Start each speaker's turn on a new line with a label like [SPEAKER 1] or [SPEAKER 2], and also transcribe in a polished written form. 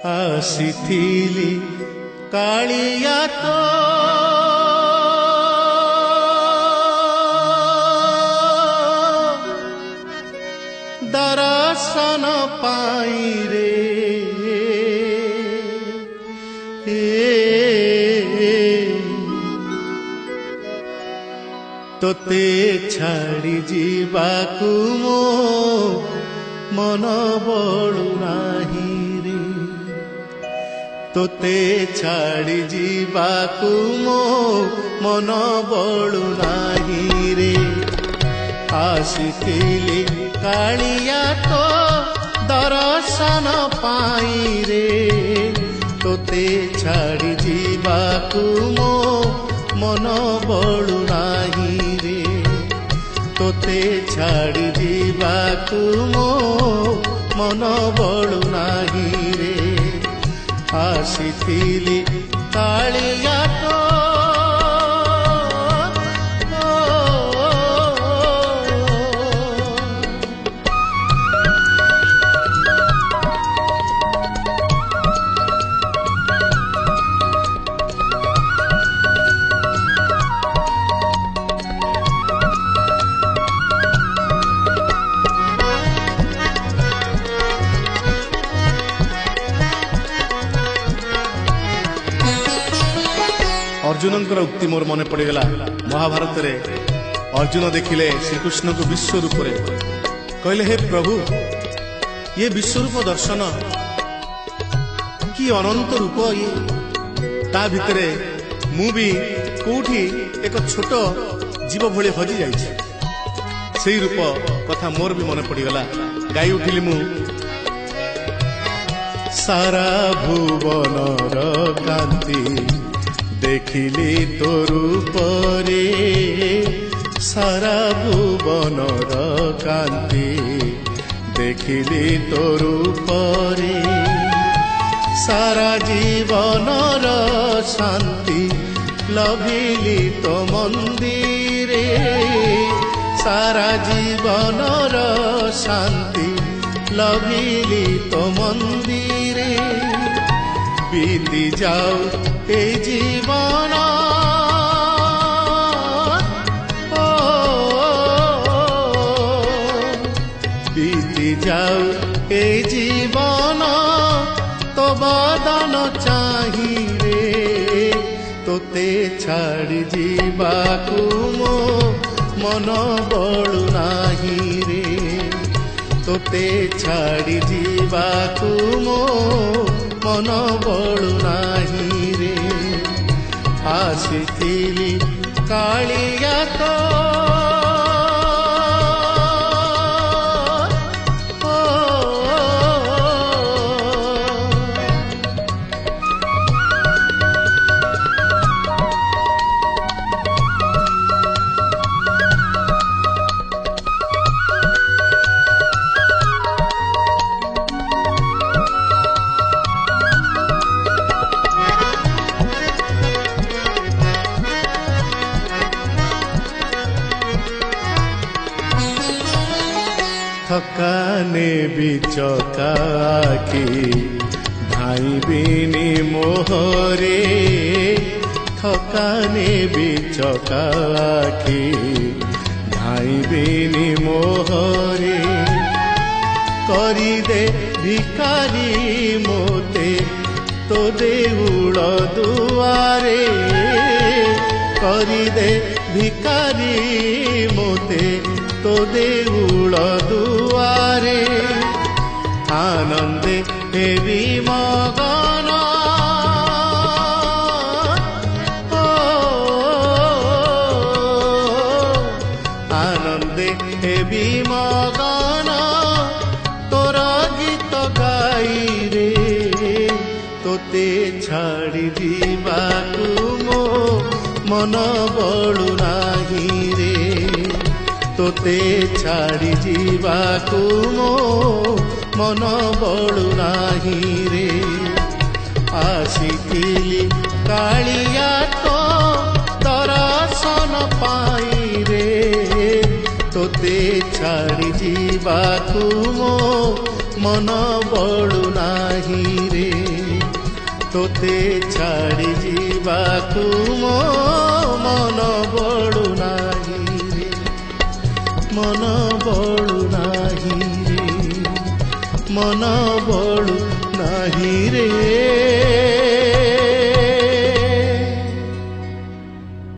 [SPEAKER 1] आसीथिली कालिया तो दर्शन पाई रे तोते छाड़ी जीवाकू मो मन बळु नाही रे तोते छाड़ी जीवाकू मो मन बळु नाही रे आसीथिली कालिया तो दर्शन पाई रे तोते छाड़ी जीवाकू मो मन बळु नाही रे तोते छाड़ी जीवाकू मो मन बळु नाही रे आसीथिली कालिया तो अर्जुनंकर उक्ति मोर मन पड़गला महाभारत रे अर्जुन देखिले श्रीकृष्ण को विश्व रूप रे कहले हे प्रभु ये विश्वरूप दर्शन कि अनंत रूप ये ता भितरे मु भी कोठी एक छोट जीव भले हजि जाइछि सेही रूप कथा मोर भी मन पड़गला गाई उठिली मु सारा भुवनर कांति देखिली तो रूप रे सारा भुवनर कांति देखिली तो रूप रे सारा जीवनर शांति लभिली तो मंदिरे सारा जीवनर शांति लभिली तो मंदिरे बीती जाऊ ए जीवन बीती जाऊ ए जीवन तो बदन चाही रे तोते छाड़ी जीवाकू मो मन बळु नाही रे तोते छाड़ी जीवाकू मो मन बळु नाही रे आसीथिली कालिया तो थकाने बिचकाकी भाई बिनी मोहरे थकाने बिचकाकी भाई बिनी मोहरे करी दे भिखारी मोते तो देउल दुआरे करी दे भिखारी मोते तो देउल दुआरे आनंदे हेबी मगन आनंदे हेबी मगन तोर गीत गाई रे तोते छाड़ी जीवाकू मो मन बळु नाही रे तोते छाड़ी जीवाकू मो मन बळु नाही रे आसीथिली कालिया तो दर्शन पाई रे तोते छाड़ी जीवाकू मो मन बळु नाही रे। तोते छाड़ी जीवाकू मो मन बड़ू नाही रे, मन बड़ू नाही रे, मन बड़ू नाही रे।